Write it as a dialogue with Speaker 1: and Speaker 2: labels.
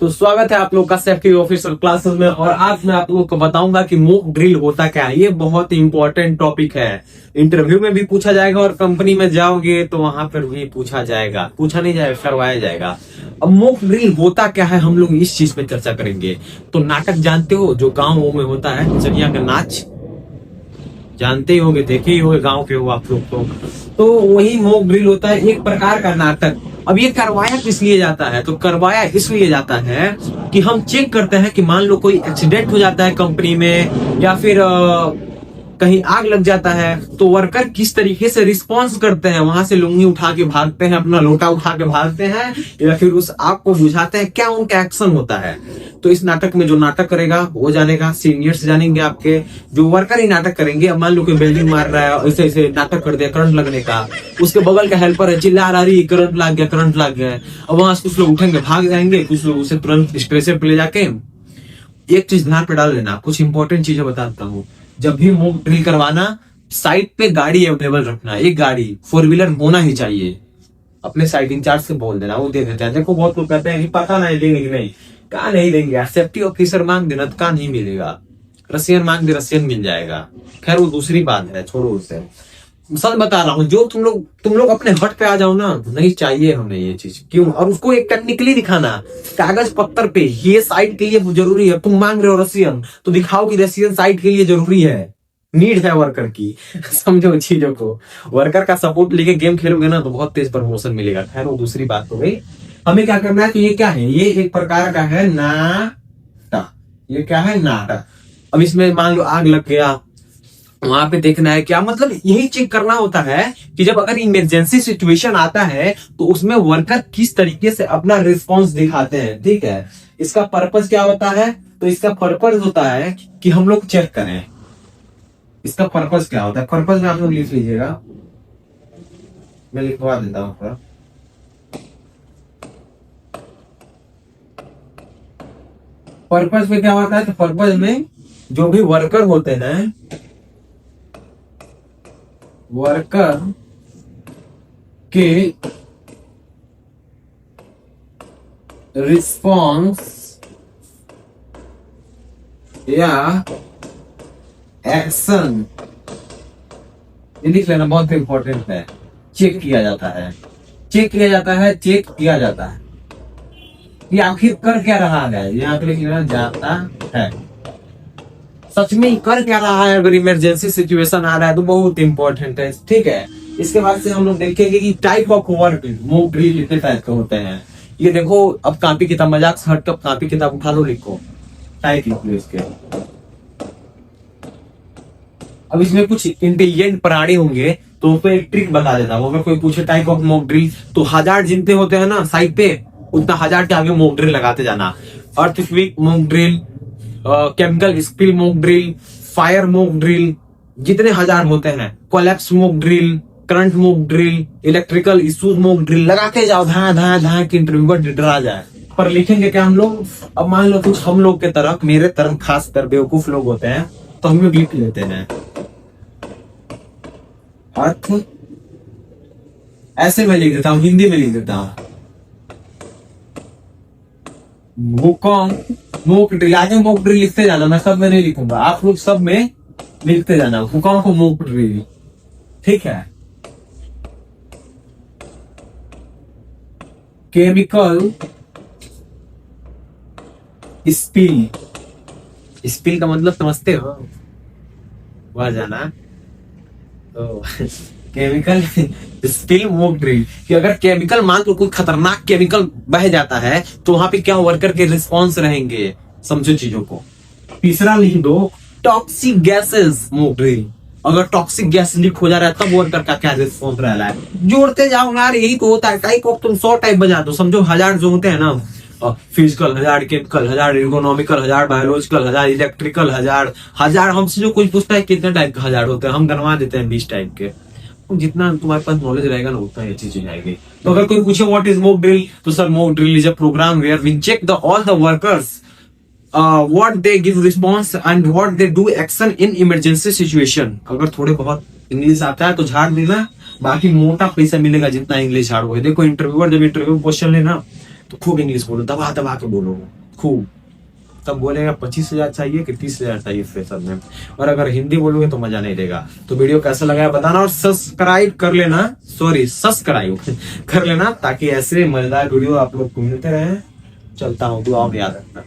Speaker 1: तो स्वागत है आप लोग का सेफ्टी ऑफिसर क्लासेस में। और आज मैं आप लोगों को बताऊंगा कि मॉक ड्रिल होता क्या है। ये बहुत इंपॉर्टेंट टॉपिक है, इंटरव्यू में भी पूछा जाएगा और कंपनी में जाओगे तो वहां पर भी पूछा जाएगा, पूछा नहीं जाएगा, करवाया जाएगा। अब मॉक ड्रिल होता क्या है, हम लोग इस चीज पे चर्चा करेंगे। तो नाटक जानते हो जो गाँव में होता है, चनिया का नाच जानते ही होंगे, देखे ही होंगे, गांव के हो आप लोग तो वही मॉक ड्रिल होता है, एक प्रकार का नाटक। अब ये करवाया किस लिए जाता है, तो करवाया इसलिए जाता है कि हम चेक करते हैं कि मान लो कोई एक्सीडेंट हो जाता है कंपनी में, या फिर कहीं आग लग जाता है, तो वर्कर किस तरीके से रिस्पॉन्स करते हैं। वहां से लुंगी उठा के भागते हैं, अपना लोटा उठा के भागते हैं, या फिर उस आग को बुझाते हैं, क्या उनका एक्शन होता है। तो इस नाटक में जो नाटक करेगा वो जानेगा, सीनियर्स जानेंगे आपके, जो वर्कर ही नाटक करेंगे। अब मान लो कोई बिल्डिंग मार रहा है, ऐसे ऐसे नाटक कर दिया करंट लगने का, उसके बगल का हेल्पर है, चिल्ला रही करंट लग गया, करंट लग गया। अब वहां से कुछ लोग उठेंगे, भाग जाएंगे, कुछ लोग उसे तुरंत स्ट्रेचर पे ले जाके। एक चीज ध्यान पे डाल लेना, कुछ इंपॉर्टेंट चीजें बताता हूँ। जब भी मॉक ड्रिल करवाना, साइड पे गाड़ी अवेलेबल रखना, एक गाड़ी 4 व्हीलर होना ही चाहिए। अपने साइड इंचार्ज से बोल देना, वो दे देते हैं। देखो बहुत लोग कहते हैं कि पता नहीं देंगे कि नहीं, कहा नहीं देंगे यार। सेफ्टी ऑफिसर मांग देना तो कहा नहीं मिलेगा, रसियन मांग दे रसियन मिल जाएगा। खैर वो दूसरी बात है, छोड़ो उसे। सच बता रहा हूँ, जो तुम लोग अपने हट पे आ जाओ ना, नहीं चाहिए हमें ये चीज। क्यों? और उसको एक टेक्निकली दिखाना, कागज पत्थर पे, ये साइड के लिए जरूरी है। तुम मांग रहे हो रसियन, तो दिखाओ कि रसियन साइड के लिए जरूरी है, नीड है वर्कर की। समझो चीजों को, वर्कर का सपोर्ट लेके गेम खेलोगे ना तो बहुत तेज प्रमोशन मिलेगा। खैर वो दूसरी बात हो गई। हमें क्या करना है, तो ये क्या है, ये एक प्रकार का है नाटक। ये क्या है, नाटक। अब इसमें मान लो आग लग गया, वहां पे देखना है क्या, मतलब यही चेक करना होता है कि जब अगर इमरजेंसी सिचुएशन आता है तो उसमें वर्कर किस तरीके से अपना रिस्पॉन्स दिखाते हैं। ठीक है, इसका पर्पस क्या होता है, तो इसका पर्पस होता है कि हम लोग चेक करें। इसका पर्पस क्या होता है, पर्पस में आप लोग लिख लीजिएगा, मैं लिखवा देता हूँ थोड़ा। पर्पस में क्या होता है, तो पर्पस में जो भी वर्कर होते हैं, वर्कर के रिस्पॉन्स या एक्शन, ये लिख लेना, बहुत इंपॉर्टेंट है। चेक किया जाता है, चेक किया जाता है, चेक किया जाता है ये आखिर कर क्या रहा है, यहाँ पे लिख लेना जाता है। सच में कर क्या रहा है, अगर इमरजेंसी सिचुएशन आ रहा है तो बहुत इंपॉर्टेंट है। ठीक है, इसके बाद से हम लोग देखेंगे कि type of work mock drill कितने टाइप के होते हैं। ये देखो, अब कॉपी किताब, मजाक से हटकर कॉपी किताब उठा लो, लिखो, टाइप लिख लो इसके। अब इसमें कुछ इंटेलिजेंट प्राणी होंगे तो उनको एक ट्रिक बता देता हूँ। अगर कोई पूछे टाइप ऑफ मॉक ड्रिल, तो 1000 जितने होते हैं ना साइड पे, उतना 1000 के आगे मॉक ड्रिल लगाते जाना। Earthquake mock drill, chemical spill mock drill, fire mock drill, जितने 1000 होते हैं, collapse mock drill, current mock drill, electrical issues mock drill, लगाते जाओ, धा धा धा कि इंटरव्यूअर डरा जाए। पर लिखेंगे क्या हम लोग, अब मान लो कुछ हम लोग के तरफ, मेरे तरफ खासकर बेवकूफ लोग होते हैं, तो हम लोग लिख लेते हैं अर्थ, ऐसे में लिख देता हूँ, हिंदी में लिख देता हूँ, भूकंप मॉक ड्रिल। आगे मॉक ड्रिल लिखते जाना, मैं सब में नहीं लिखूंगा, आप लोग सब में लिखते जाना, भूकंप को मॉक ड्रिल। ठीक है, केमिकल स्पिल, स्पिल का मतलब समझते हो, वह जाना। तो केमिकल स्पिल मॉक ड्रिल, कि अगर केमिकल, मान लो कोई खतरनाक केमिकल बह जाता है तो वहां पे क्या वर्कर के रिस्पॉन्स रहेंगे। समझो चीजों को। तीसरा लिख दो, टॉक्सिक गैसेस मॉक ड्रिल। अगर टॉक्सिक गैस लीक हो जा रहा है तब वर्कर का क्या रिस्पॉन्स रह रहा है। जोड़ते जाओ यार, यही तो होता है। टाइप ऑफ तुम 100 टाइप बजा दो, समझो 1000 जो होते हैं ना, physical 1000, chemical 1000, economical 1000, biological 1000, electrical 1000। हमसे जो कोई पूछता है कितने टाइप के 1000 होते हैं, हम गणवा देते हैं 20 टाइप के। जितना तुम्हारे पास नॉलेज रहेगा ना उतना अच्छी चीज आएगी। तो अगर कोई पूछे व्हाट इज मॉक ड्रिल, तो sir mock drill is a program where we check the all the workers what they give response and what they do action in emergency situation. अगर थोड़े बहुत इंग्लिश आता है तो झाड़ देना, बाकी मोटा पैसा मिलेगा जितना इंग्लिश झाड़ोगे। देखो इंटरव्यूअर जब इंटरव्यू क्वेश्चन लेना तो खूब इंग्लिश बोलो, दबा दबा के बोलो खूब। तब बोलेगा 25,000 चाहिए कि 30,000 चाहिए फ्रेशर में। और अगर हिंदी बोलोगे तो मजा नहीं देगा। तो वीडियो कैसा लगा है बताना, और सब्सक्राइब कर लेना, सॉरी सब्सक्राइब कर लेना, ताकि ऐसे मजेदार वीडियो आप लोग को मिलते रहे। चलता हूँ, दुआ में याद रखना।